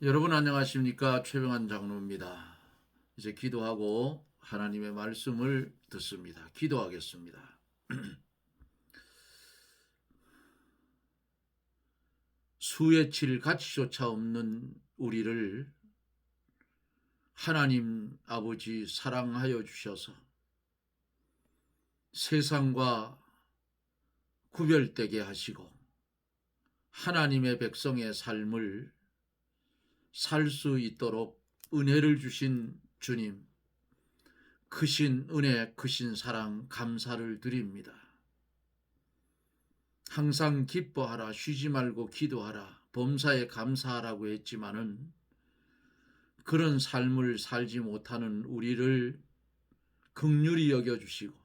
여러분 안녕하십니까? 최병환 장로입니다. 이제 기도하고 하나님의 말씀을 듣습니다. 기도하겠습니다. 수의 칠 가치조차 없는 우리를 하나님 아버지 사랑하여 주셔서 세상과 구별되게 하시고 하나님의 백성의 삶을 살 수 있도록 은혜를 주신 주님, 크신 은혜, 크신 사랑 감사를 드립니다. 항상 기뻐하라, 쉬지 말고 기도하라, 범사에 감사하라고 했지만은 그런 삶을 살지 못하는 우리를 긍휼히 여겨주시고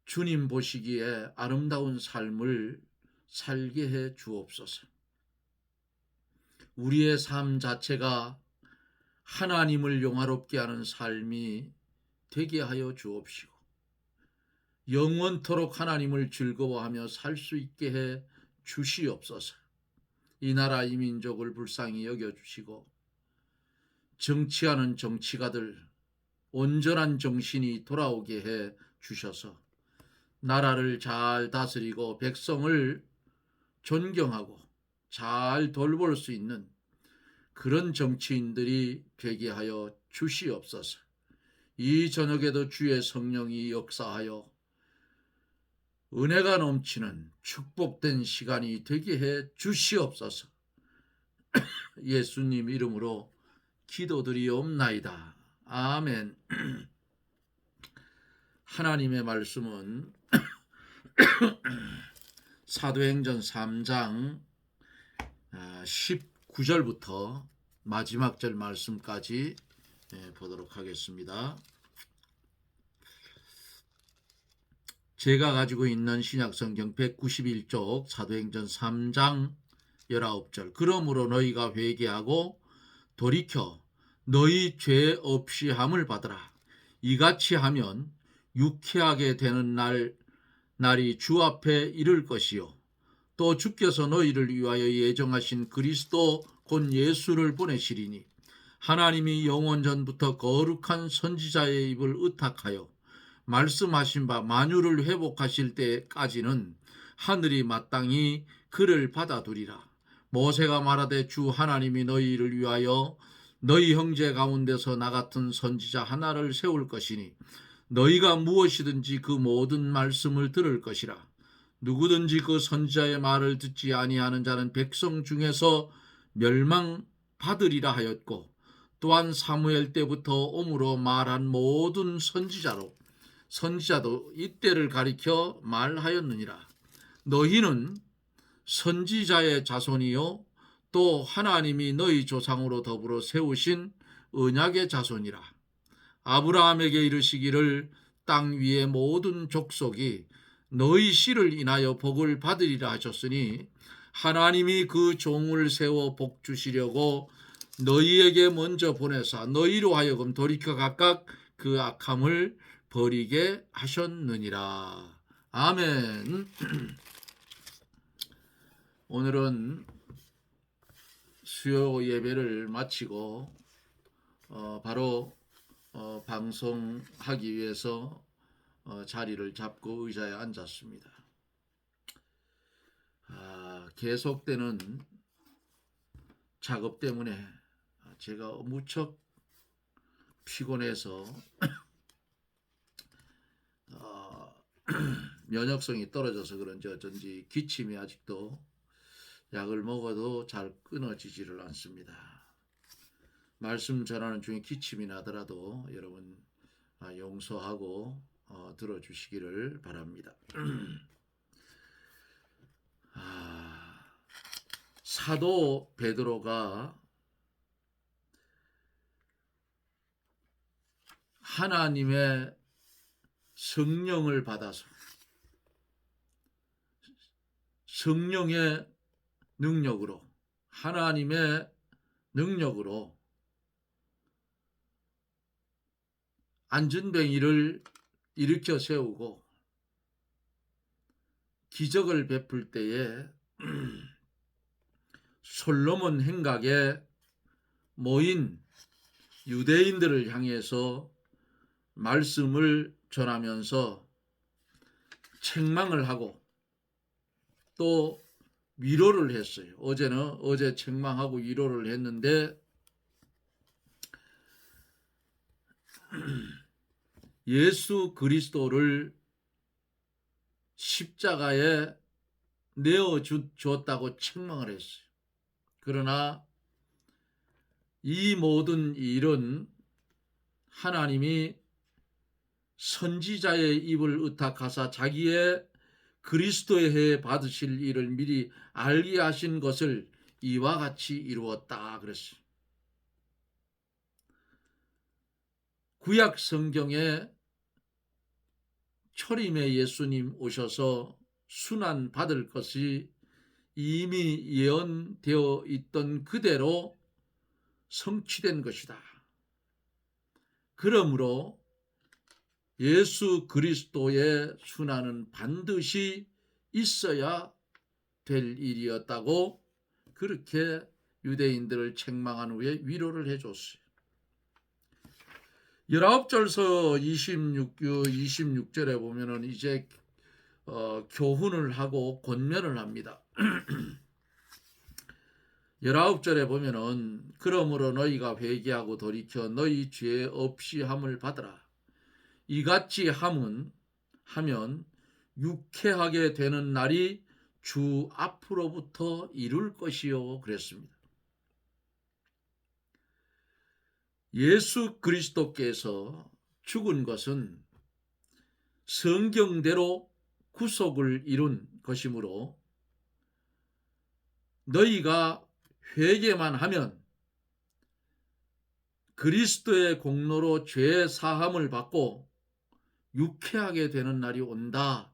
주님 보시기에 아름다운 삶을 살게 해 주옵소서. 우리의 삶 자체가 하나님을 영화롭게 하는 삶이 되게 하여 주옵시고 영원토록 하나님을 즐거워하며 살 수 있게 해 주시옵소서. 이 나라 이 민족을 불쌍히 여겨주시고 정치하는 정치가들 온전한 정신이 돌아오게 해 주셔서 나라를 잘 다스리고 백성을 존경하고 잘 돌볼 수 있는 그런 정치인들이 되게 하여 주시옵소서. 이 저녁에도 주의 성령이 역사하여 은혜가 넘치는 축복된 시간이 되게 해 주시옵소서. 예수님 이름으로 기도드리옵나이다. 아멘. 하나님의 말씀은 사도행전 3장 19절부터 마지막 절 말씀까지 보도록 하겠습니다. 제가 가지고 있는 신약성경 191쪽 사도행전 3장 19절. 그러므로 너희가 회개하고 돌이켜 너희 죄 없이 함을 받으라. 이같이 하면 유쾌하게 되는 날이 주 앞에 이를 것이요 또 주께서 너희를 위하여 예정하신 그리스도 곧 예수를 보내시리니 하나님이 영원 전부터 거룩한 선지자의 입을 의탁하여 말씀하신 바 만유를 회복하실 때까지는 하늘이 마땅히 그를 받아두리라. 모세가 말하되 주 하나님이 너희를 위하여 너희 형제 가운데서 나 같은 선지자 하나를 세울 것이니 너희가 무엇이든지 그 모든 말씀을 들을 것이라. 누구든지 그 선지자의 말을 듣지 아니하는 자는 백성 중에서 멸망받으리라 하였고 또한 사무엘 때부터 오므로 말한 모든 선지자도 이때를 가리켜 말하였느니라. 너희는 선지자의 자손이요 또 하나님이 너희 조상으로 더불어 세우신 언약의 자손이라. 아브라함에게 이르시기를 땅 위의 모든 족속이 너희 씨를 인하여 복을 받으리라 하셨으니 하나님이 그 종을 세워 복 주시려고 너희에게 먼저 보내사 너희로 하여금 돌이켜 각각 그 악함을 버리게 하셨느니라. 아멘. 오늘은 수요 예배를 마치고 바로 방송하기 위해서 자리를 잡고 의자에 앉았습니다. 계속되는 작업 때문에 제가 무척 피곤해서 면역성이 떨어져서 그런지 어쩐지 기침이 아직도 약을 먹어도 잘 끊어지지를 않습니다. 말씀 전하는 중에 기침이 나더라도 여러분 용서하고 들어주시기를 바랍니다. 사도 베드로가 하나님의 성령을 받아서 성령의 능력으로 하나님의 능력으로 안전뱅이를 일으켜 세우고 기적을 베풀 때에 솔로몬 행각에 모인 유대인들을 향해서 말씀을 전하면서 책망을 하고 또 위로를 했어요. 어제 책망하고 위로를 했는데 예수 그리스도를 십자가에 내어 주었다고 책망을 했어요. 그러나 이 모든 일은 하나님이 선지자의 입을 의탁하사 자기의 그리스도의 해에 받으실 일을 미리 알게 하신 것을 이와 같이 이루었다 그랬어요. 구약 성경에 초림에 예수님 오셔서 순환 받을 것이 이미 예언되어 있던 그대로 성취된 것이다. 그러므로 예수 그리스도의 순환은 반드시 있어야 될 일이었다고 그렇게 유대인들을 책망한 후에 위로를 해줬어요. 19절서 26절에 보면은 이제 교훈을 하고 권면을 합니다. 19절에 보면은 그러므로 너희가 회개하고 돌이켜 너희 죄 없이 함을 받으라. 이같이 하면 유쾌하게 되는 날이 주 앞으로부터 이룰 것이요 그랬습니다. 예수 그리스도께서 죽은 것은 성경대로 구속을 이룬 것이므로 너희가 회개만 하면 그리스도의 공로로 죄 사함을 받고 유쾌하게 되는 날이 온다.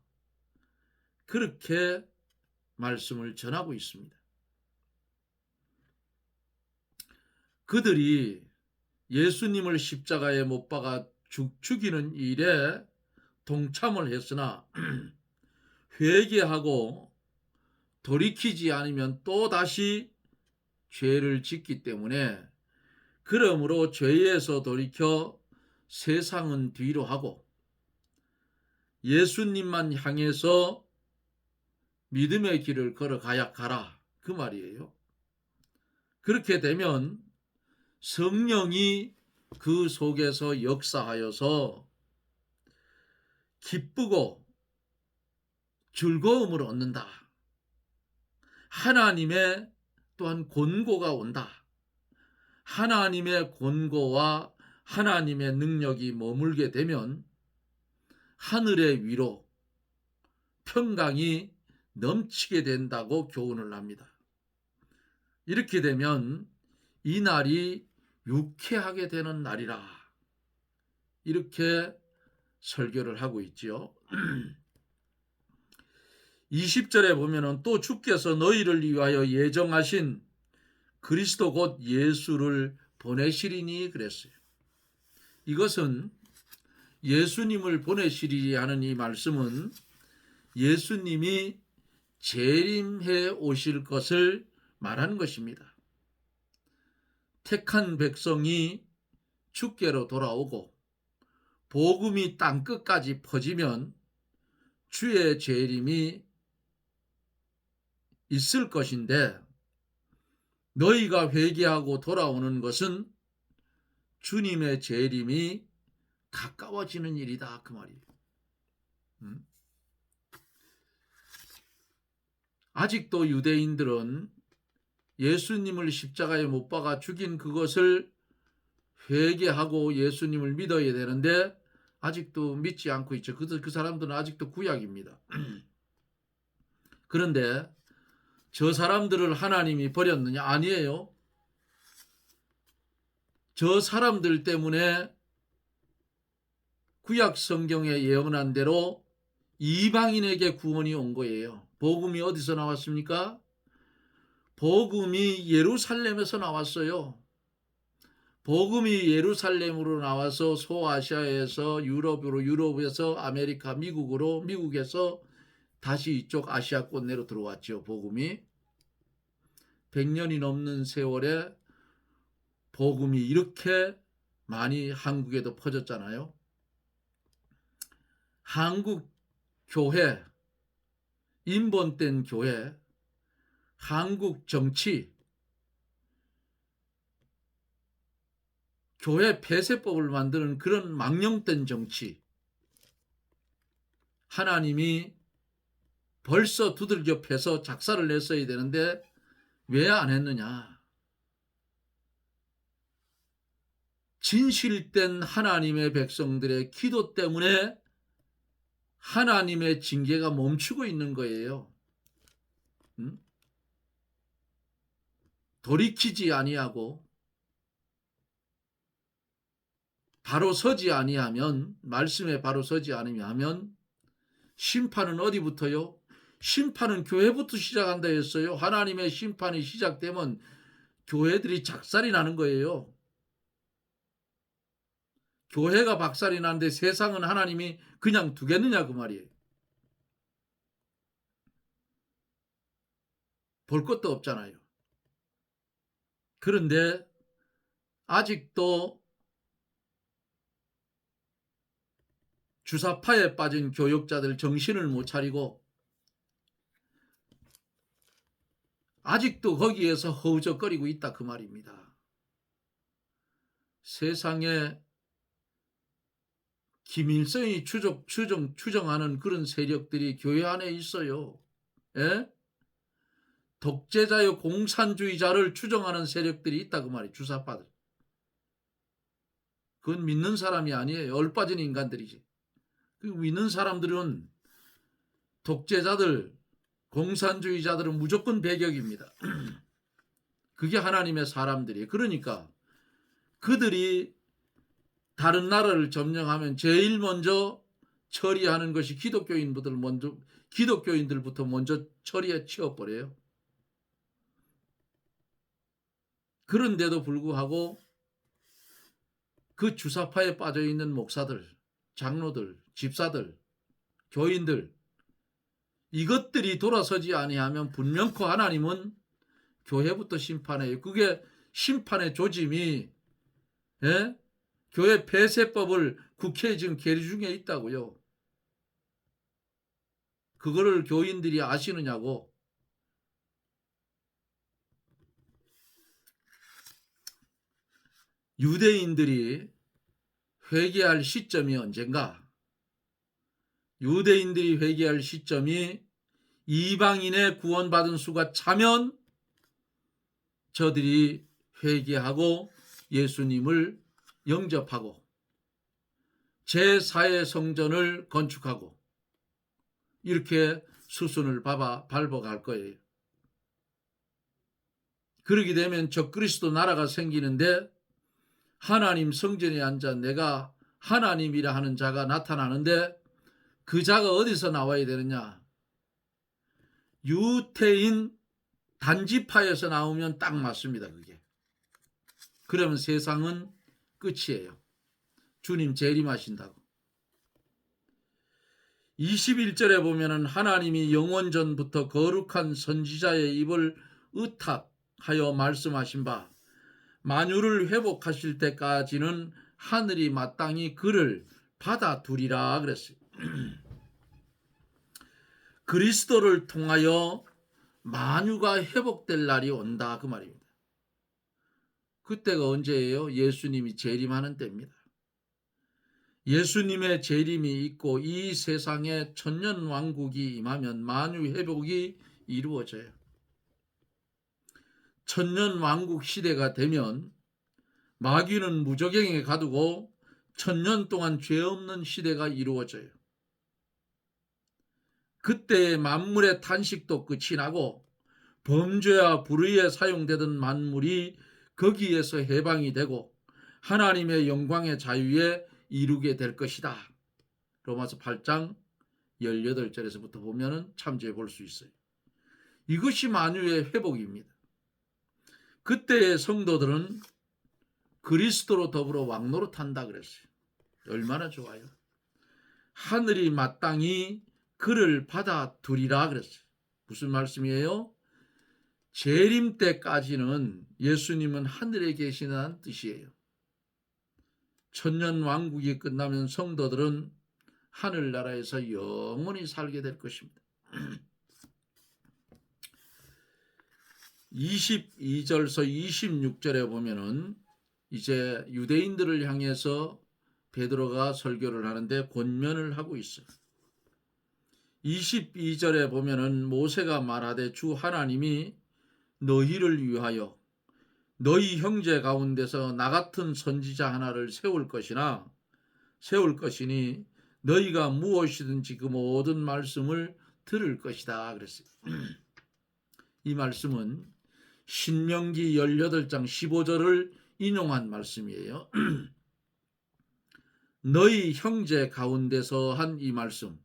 그렇게 말씀을 전하고 있습니다. 그들이 예수님을 십자가에 못 박아 죽이는 일에 동참을 했으나 회개하고 돌이키지 않으면 또다시 죄를 짓기 때문에 그러므로 죄에서 돌이켜 세상은 뒤로 하고 예수님만 향해서 믿음의 길을 가라 그 말이에요. 그렇게 되면 성령이 그 속에서 역사하여서 기쁘고 즐거움을 얻는다. 하나님의 또한 권고가 온다. 하나님의 권고와 하나님의 능력이 머물게 되면 하늘의 위로 평강이 넘치게 된다고 교훈을 합니다. 이렇게 되면 이 날이 유쾌하게 되는 날이라 이렇게 설교를 하고 있지요. 20절에 보면은 또 주께서 너희를 위하여 예정하신 그리스도 곧 예수를 보내시리니 그랬어요. 이것은 예수님을 보내시리니 하는 이 말씀은 예수님이 재림해 오실 것을 말하는 것입니다. 택한 백성이 주께로 돌아오고 복음이 땅끝까지 퍼지면 주의 재림이 있을 것인데 너희가 회개하고 돌아오는 것은 주님의 재림이 가까워지는 일이다 그 말이에요. 아직도 유대인들은 예수님을 십자가에 못 박아 죽인 그것을 회개하고 예수님을 믿어야 되는데 아직도 믿지 않고 있죠. 그 사람들은 아직도 구약입니다. 그런데 저 사람들을 하나님이 버렸느냐? 아니에요. 저 사람들 때문에 구약 성경에 예언한 대로 이방인에게 구원이 온 거예요. 복음이 어디서 나왔습니까? 복음이 예루살렘에서 나왔어요. 복음이 예루살렘으로 나와서 소아시아에서 유럽에서 아메리카, 미국에서 다시 이쪽 아시아권 내로 들어왔죠. 복음이. 100년이 넘는 세월에 복음이 이렇게 많이 한국에도 퍼졌잖아요. 한국 교회, 인본된 교회, 한국 정치, 교회 폐쇄법을 만드는 그런 망령된 정치, 하나님이 벌써 두들겨 패서 작사를 냈어야 되는데 왜 안 했느냐? 진실된 하나님의 백성들의 기도 때문에 하나님의 징계가 멈추고 있는 거예요. 돌이키지 아니하고 바로 서지 아니하면, 말씀에 바로 서지 아니하면 심판은 어디부터요? 심판은 교회부터 시작한다 했어요. 하나님의 심판이 시작되면 교회들이 작살이 나는 거예요. 교회가 박살이 나는데 세상은 하나님이 그냥 두겠느냐 그 말이에요. 볼 것도 없잖아요. 그런데 아직도 주사파에 빠진 교역자들 정신을 못 차리고 아직도 거기에서 허우적거리고 있다 그 말입니다. 세상에 김일성이 추정하는 그런 세력들이 교회 안에 있어요. 예? 독재자요 공산주의자를 추정하는 세력들이 있다 그 말이에요. 주사파들. 그건 믿는 사람이 아니에요. 얼빠진 인간들이지. 그 믿는 사람들은 독재자들, 공산주의자들은 무조건 배격입니다. 그게 하나님의 사람들이에요. 그러니까 그들이 다른 나라를 점령하면 제일 먼저 처리하는 것이 기독교인들부터 먼저 처리해 치워버려요. 그런데도 불구하고 그 주사파에 빠져있는 목사들, 장로들, 집사들, 교인들, 이것들이 돌아서지 아니하면 분명코 하나님은 교회부터 심판해요. 그게 심판의 조짐이, 예? 교회 폐쇄법을 국회에 지금 계류 중에 있다고요. 그거를 교인들이 아시느냐고. 유대인들이 회개할 시점이 언젠가? 유대인들이 회개할 시점이 이방인의 구원받은 수가 차면 저들이 회개하고 예수님을 영접하고 제4의 성전을 건축하고 이렇게 수순을 밟아갈 거예요. 그러게 되면 적그리스도 나라가 생기는데 하나님 성전에 앉아 내가 하나님이라 하는 자가 나타나는데 그 자가 어디서 나와야 되느냐? 유태인 단지파에서 나오면 딱 맞습니다. 그게. 그러면 세상은 끝이에요. 주님 재림하신다고. 21절에 보면은 하나님이 영원전부터 거룩한 선지자의 입을 의탁하여 말씀하신 바 만유를 회복하실 때까지는 하늘이 마땅히 그를 받아두리라 그랬어요. 그리스도를 통하여 만유가 회복될 날이 온다 그 말입니다. 그때가 언제예요? 예수님이 재림하는 때입니다. 예수님의 재림이 있고 이 세상에 천년왕국이 임하면 만유 회복이 이루어져요. 천년왕국 시대가 되면 마귀는 무저갱에 가두고 천년 동안 죄 없는 시대가 이루어져요. 그때 만물의 탄식도 끝이 나고 범죄와 불의에 사용되던 만물이 거기에서 해방이 되고 하나님의 영광의 자유에 이루게 될 것이다. 로마서 8장 18절에서부터 보면 참조해 볼 수 있어요. 이것이 만유의 회복입니다. 그때의 성도들은 그리스도로 더불어 왕노릇한다 그랬어요. 얼마나 좋아요. 하늘이 마땅히 그를 받아두리라 그랬어요. 무슨 말씀이에요? 재림 때까지는 예수님은 하늘에 계시다는 뜻이에요. 천년 왕국이 끝나면 성도들은 하늘나라에서 영원히 살게 될 것입니다. 22절서 26절에 보면은 이제 유대인들을 향해서 베드로가 설교를 하는데 권면을 하고 있어요. 22절에 보면은 모세가 말하되 주 하나님이 너희를 위하여 너희 형제 가운데서 나 같은 선지자 하나를 세울 것이니 너희가 무엇이든지 그 모든 말씀을 들을 것이다 그랬어요. 이 말씀은 신명기 18장 15절을 인용한 말씀이에요. 너희 형제 가운데서 한 이 말씀,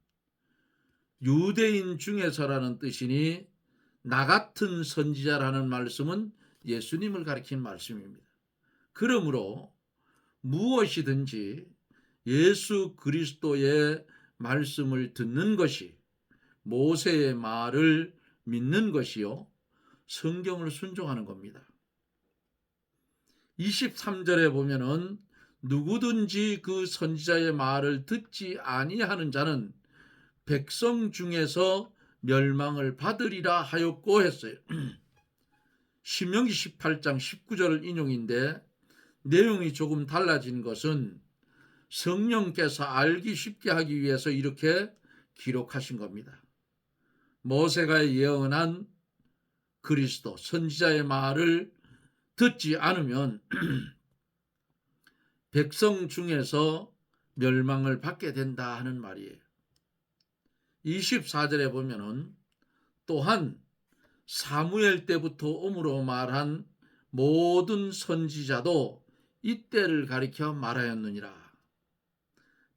유대인 중에서라는 뜻이니 나 같은 선지자라는 말씀은 예수님을 가리킨 말씀입니다. 그러므로 무엇이든지 예수 그리스도의 말씀을 듣는 것이 모세의 말을 믿는 것이요 성경을 순종하는 겁니다. 23절에 보면은 누구든지 그 선지자의 말을 듣지 아니하는 자는 백성 중에서 멸망을 받으리라 하였고 했어요. 신명기 18장 19절 인용인데 내용이 조금 달라진 것은 성령께서 알기 쉽게 하기 위해서 이렇게 기록하신 겁니다. 모세가 예언한 그리스도 선지자의 말을 듣지 않으면 백성 중에서 멸망을 받게 된다 하는 말이에요. 24절에 보면은 또한 사무엘 때부터 오므로 말한 모든 선지자도 이때를 가리켜 말하였느니라.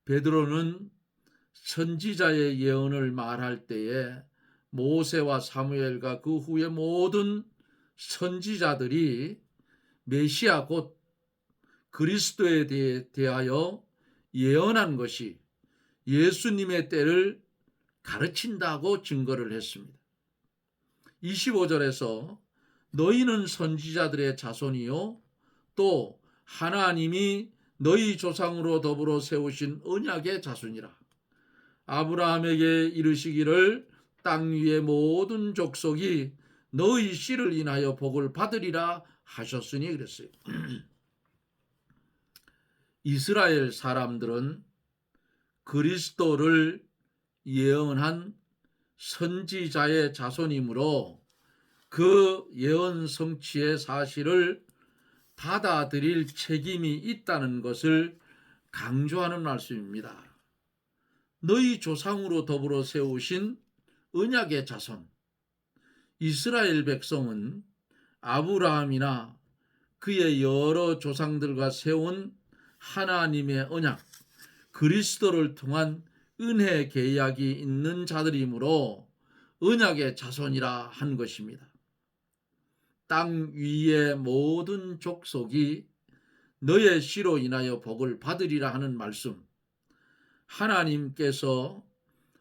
베드로는 선지자의 예언을 말할 때에 모세와 사무엘과 그 후에 모든 선지자들이 메시아 곧 그리스도에 대하여 예언한 것이 예수님의 때를 가르친다고 증거를 했습니다. 25절에서 너희는 선지자들의 자손이요 또 하나님이 너희 조상으로 더불어 세우신 언약의 자손이라. 아브라함에게 이르시기를 땅 위의 모든 족속이 너희 씨를 인하여 복을 받으리라 하셨으니 그랬어요. 이스라엘 사람들은 그리스도를 예언한 선지자의 자손이므로 그 예언 성취의 사실을 받아들일 책임이 있다는 것을 강조하는 말씀입니다. 너희 조상으로 더불어 세우신 언약의 자손, 이스라엘 백성은 아브라함이나 그의 여러 조상들과 세운 하나님의 언약, 그리스도를 통한 은혜 계약이 있는 자들이므로 언약의 자손이라 한 것입니다. 땅 위의 모든 족속이 너의 씨로 인하여 복을 받으리라 하는 말씀, 하나님께서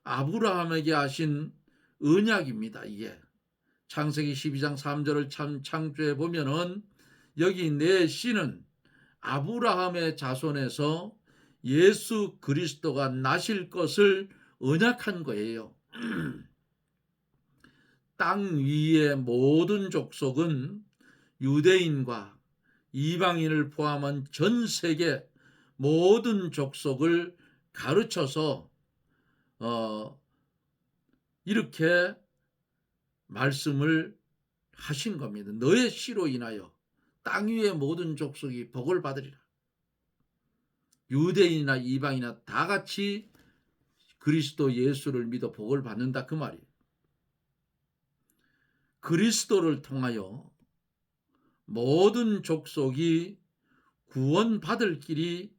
아브라함에게 하신 언약입니다. 이게 창세기 12장 3절을 창조해 보면은 여기 내 씨는 아브라함의 자손에서 예수 그리스도가 나실 것을 언약한 거예요. 땅 위의 모든 족속은 유대인과 이방인을 포함한 전 세계 모든 족속을 가르쳐서 이렇게 말씀을 하신 겁니다. 너의 씨로 인하여 땅 위의 모든 족속이 복을 받으리라. 유대인이나 이방이나 다 같이 그리스도 예수를 믿어 복을 받는다 그 말이에요. 그리스도를 통하여 모든 족속이 구원받을 길이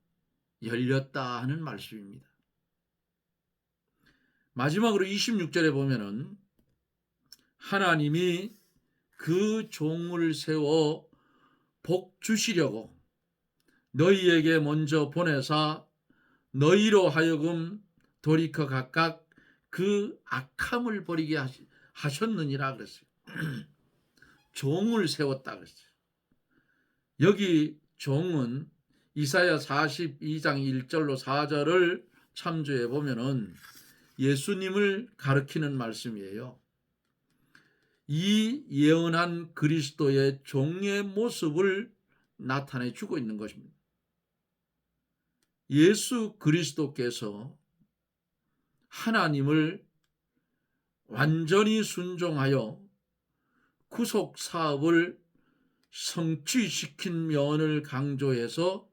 열렸다 하는 말씀입니다. 마지막으로 26절에 보면은 하나님이 그 종을 세워 복 주시려고 너희에게 먼저 보내사 너희로 하여금 돌이켜 각각 그 악함을 버리게 하셨느니라 그랬어요. 종을 세웠다 그랬어요. 여기 종은 이사야 42장 1절로 4절을 참조해 보면은 예수님을 가리키는 말씀이에요. 이 예언한 그리스도의 종의 모습을 나타내 주고 있는 것입니다. 예수 그리스도께서 하나님을 완전히 순종하여 구속 사업을 성취시킨 면을 강조해서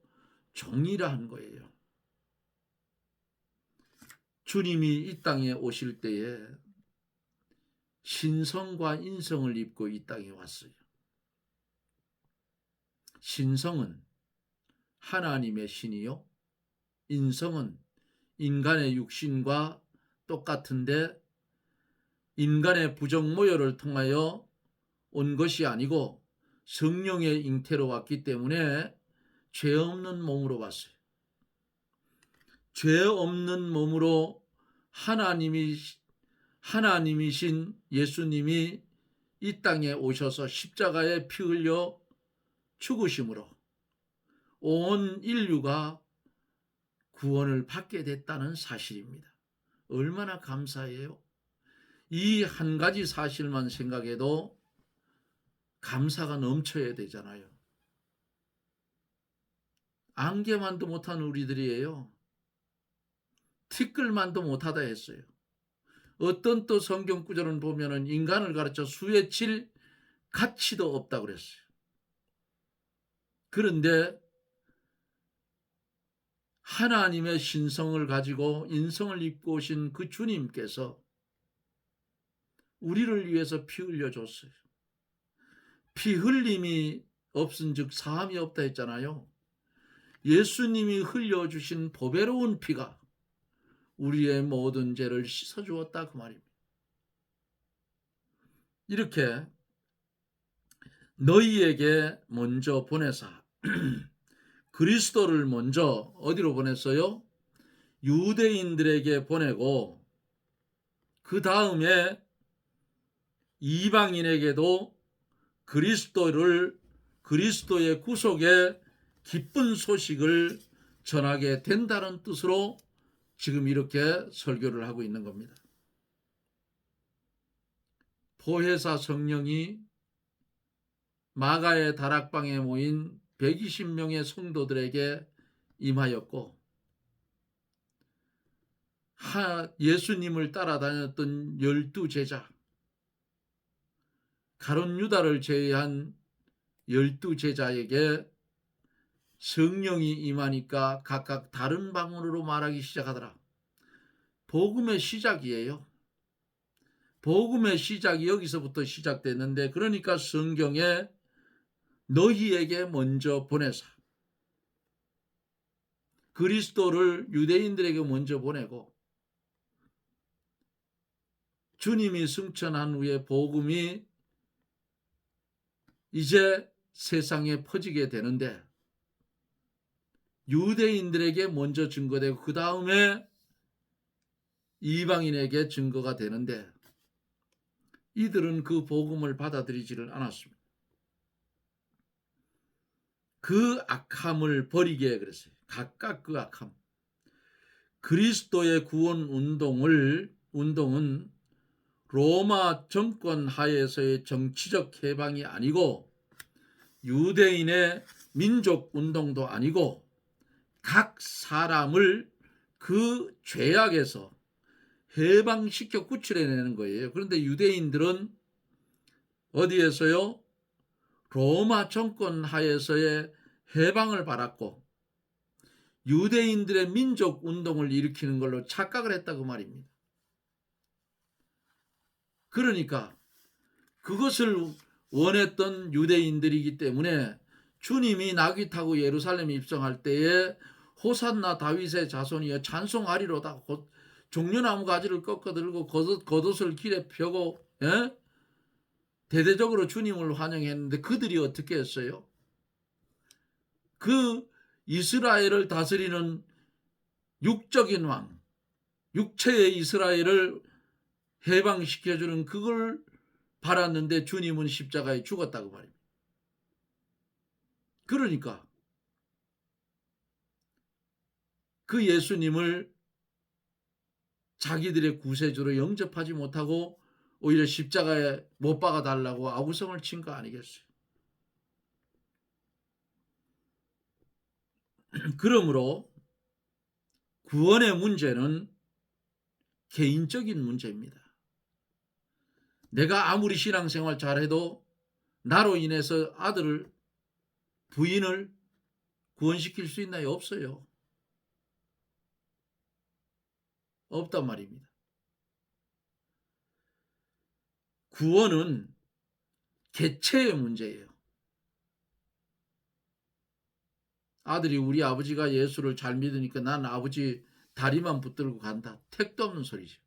종이라 한 거예요. 주님이 이 땅에 오실 때에 신성과 인성을 입고 이 땅에 왔어요. 신성은 하나님의 신이요, 인성은 인간의 육신과 똑같은데 인간의 부정 모여를 통하여 온 것이 아니고 성령의 잉태로 왔기 때문에 죄 없는 몸으로 왔어요. 죄 없는 몸으로 하나님이신 예수님이 이 땅에 오셔서 십자가에 피 흘려 죽으심으로 온 인류가 구원을 받게 됐다는 사실입니다. 얼마나 감사해요. 이 한 가지 사실만 생각해도 감사가 넘쳐야 되잖아요. 안개만도 못한 우리들이에요. 티끌만도 못하다 했어요. 어떤 또 성경 구절은 보면은 인간을 가르쳐 수에 칠 가치도 없다고 그랬어요. 그런데 하나님의 신성을 가지고 인성을 입고 오신 그 주님께서 우리를 위해서 피 흘려줬어요. 피 흘림이 없은즉 사함이 없다 했잖아요. 예수님이 흘려주신 보배로운 피가 우리의 모든 죄를 씻어주었다 그 말입니다. 이렇게 너희에게 먼저 보내사 그리스도를 먼저 어디로 보냈어요? 유대인들에게 보내고 그 다음에 이방인에게도 그리스도의 구속의 기쁜 소식을 전하게 된다는 뜻으로 지금 이렇게 설교를 하고 있는 겁니다. 보혜사 성령이 마가의 다락방에 모인 120명의 성도들에게 임하였고 예수님을 따라다녔던 12제자 가룟 유다를 제외한 12제자에게 성령이 임하니까 각각 다른 방언으로 말하기 시작하더라. 복음의 시작이에요. 복음의 시작이 여기서부터 시작됐는데 그러니까 성경에 너희에게 먼저 보내사 그리스도를 유대인들에게 먼저 보내고 주님이 승천한 후에 복음이 이제 세상에 퍼지게 되는데 유대인들에게 먼저 증거되고 그 다음에 이방인에게 증거가 되는데 이들은 그 복음을 받아들이지를 않았습니다. 그 악함을 버리게 그랬어요. 각각 그 악함. 그리스도의 구원 운동은 로마 정권 하에서의 정치적 해방이 아니고 유대인의 민족 운동도 아니고 각 사람을 그 죄악에서 해방시켜 구출해내는 거예요. 그런데 유대인들은 어디에서요? 로마 정권 하에서의 해방을 받았고 유대인들의 민족 운동을 일으키는 걸로 착각을 했다고 말입니다. 그러니까 그것을 원했던 유대인들이기 때문에 주님이 나귀 타고 예루살렘에 입성할 때에 호산나 다윗의 자손이여 찬송하리로다. 종려나무 가지를 꺾어 들고 겉옷을 길에 펴고 대대적으로 주님을 환영했는데 그들이 어떻게 했어요? 그 이스라엘을 다스리는 육적인 왕, 육체의 이스라엘을 해방시켜주는 그걸 팔았는데 주님은 십자가에 죽었다고 말입니다. 그러니까 그 예수님을 자기들의 구세주로 영접하지 못하고 오히려 십자가에 못 박아 달라고 아우성을 친 거 아니겠어요? 그러므로 구원의 문제는 개인적인 문제입니다. 내가 아무리 신앙생활 잘해도 나로 인해서 아들을, 부인을 구원시킬 수 있나요? 없어요. 없단 말입니다. 구원은 개체의 문제예요. 아들이 우리 아버지가 예수를 잘 믿으니까 난 아버지 다리만 붙들고 간다. 택도 없는 소리죠.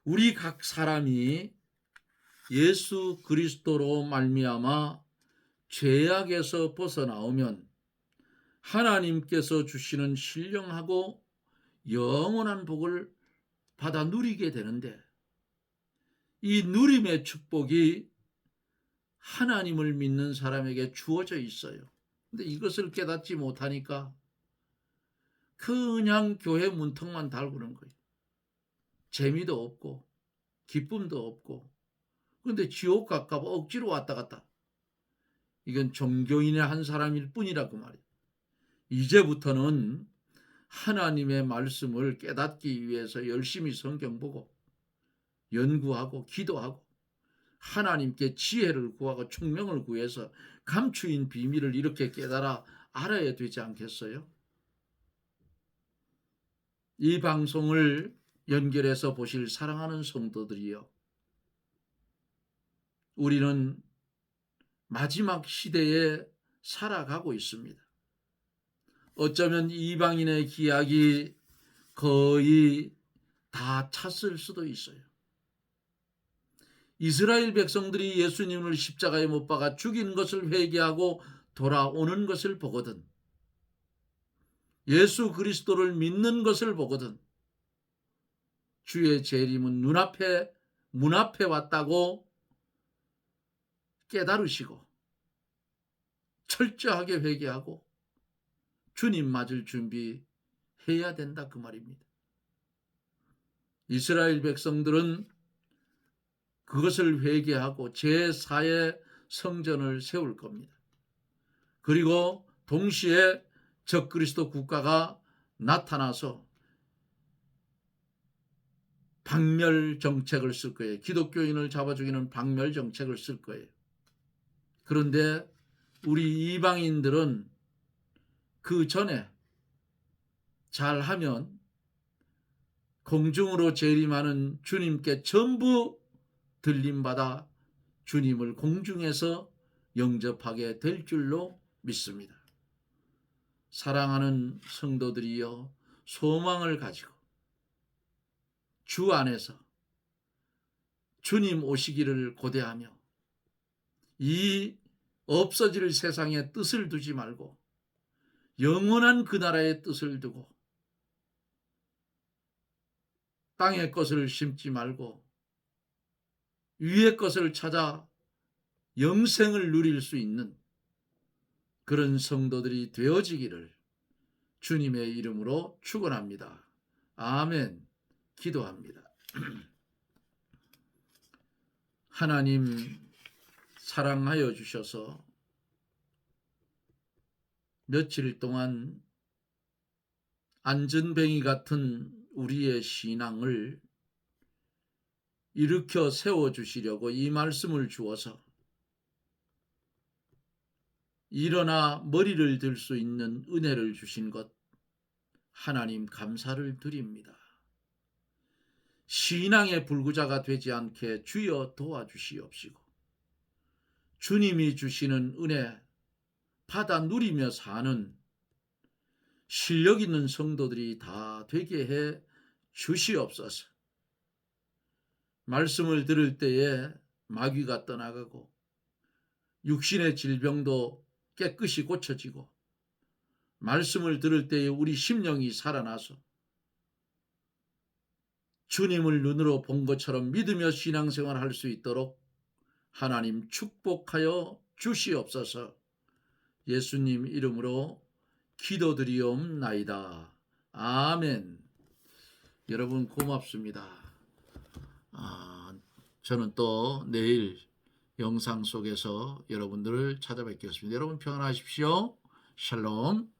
우리 각 사람이 예수 그리스도로 말미암아 죄악에서 벗어나오면 하나님께서 주시는 신령하고 영원한 복을 받아 누리게 되는데, 이 누림의 축복이 하나님을 믿는 사람에게 주어져 있어요. 근데 이것을 깨닫지 못하니까 그냥 교회 문턱만 달구는 거예요. 재미도 없고 기쁨도 없고. 그런데 지옥 갈까 봐 억지로 왔다 갔다. 이건 종교인의 한 사람일 뿐이라고 말이에요. 이제부터는 하나님의 말씀을 깨닫기 위해서 열심히 성경 보고 연구하고 기도하고 하나님께 지혜를 구하고 총명을 구해서 감추인 비밀을 이렇게 깨달아 알아야 되지 않겠어요? 이 방송을 연결해서 보실 사랑하는 성도들이여, 우리는 마지막 시대에 살아가고 있습니다. 어쩌면 이방인의 기약이 거의 다 찼을 수도 있어요. 이스라엘 백성들이 예수님을 십자가에 못 박아 죽인 것을 회개하고 돌아오는 것을 보거든, 예수 그리스도를 믿는 것을 보거든, 주의 재림은 문 앞에 왔다고 깨달으시고 철저하게 회개하고 주님 맞을 준비해야 된다, 그 말입니다. 이스라엘 백성들은 그것을 회개하고 제4의 성전을 세울 겁니다. 그리고 동시에 적그리스도 국가가 나타나서 박멸 정책을 쓸 거예요. 기독교인을 잡아 죽이는 박멸 정책을 쓸 거예요. 그런데 우리 이방인들은 그 전에 잘하면 공중으로 재림하는 주님께 전부 들림받아 주님을 공중에서 영접하게 될 줄로 믿습니다. 사랑하는 성도들이여, 소망을 가지고 주 안에서 주님 오시기를 고대하며 이 없어질 세상에 뜻을 두지 말고 영원한 그 나라의 뜻을 두고 땅의 것을 심지 말고 위의 것을 찾아 영생을 누릴 수 있는 그런 성도들이 되어지기를 주님의 이름으로 축원합니다. 아멘. 기도합니다. 하나님, 사랑하여 주셔서 며칠 동안 안전뱅이 같은 우리의 신앙을 일으켜 세워주시려고 이 말씀을 주어서 일어나 머리를 들 수 있는 은혜를 주신 것 하나님 감사를 드립니다. 신앙의 불구자가 되지 않게 주여 도와주시옵시고 주님이 주시는 은혜 받아 누리며 사는 실력 있는 성도들이 다 되게 해 주시옵소서. 말씀을 들을 때에 마귀가 떠나가고 육신의 질병도 깨끗이 고쳐지고 말씀을 들을 때에 우리 심령이 살아나서 주님을 눈으로 본 것처럼 믿으며 신앙생활 할 수 있도록 하나님 축복하여 주시옵소서. 예수님 이름으로 기도드리옵나이다. 아멘. 여러분 고맙습니다. 저는 또 내일 영상 속에서 여러분들을 찾아뵙겠습니다. 여러분 평안하십시오. 샬롬.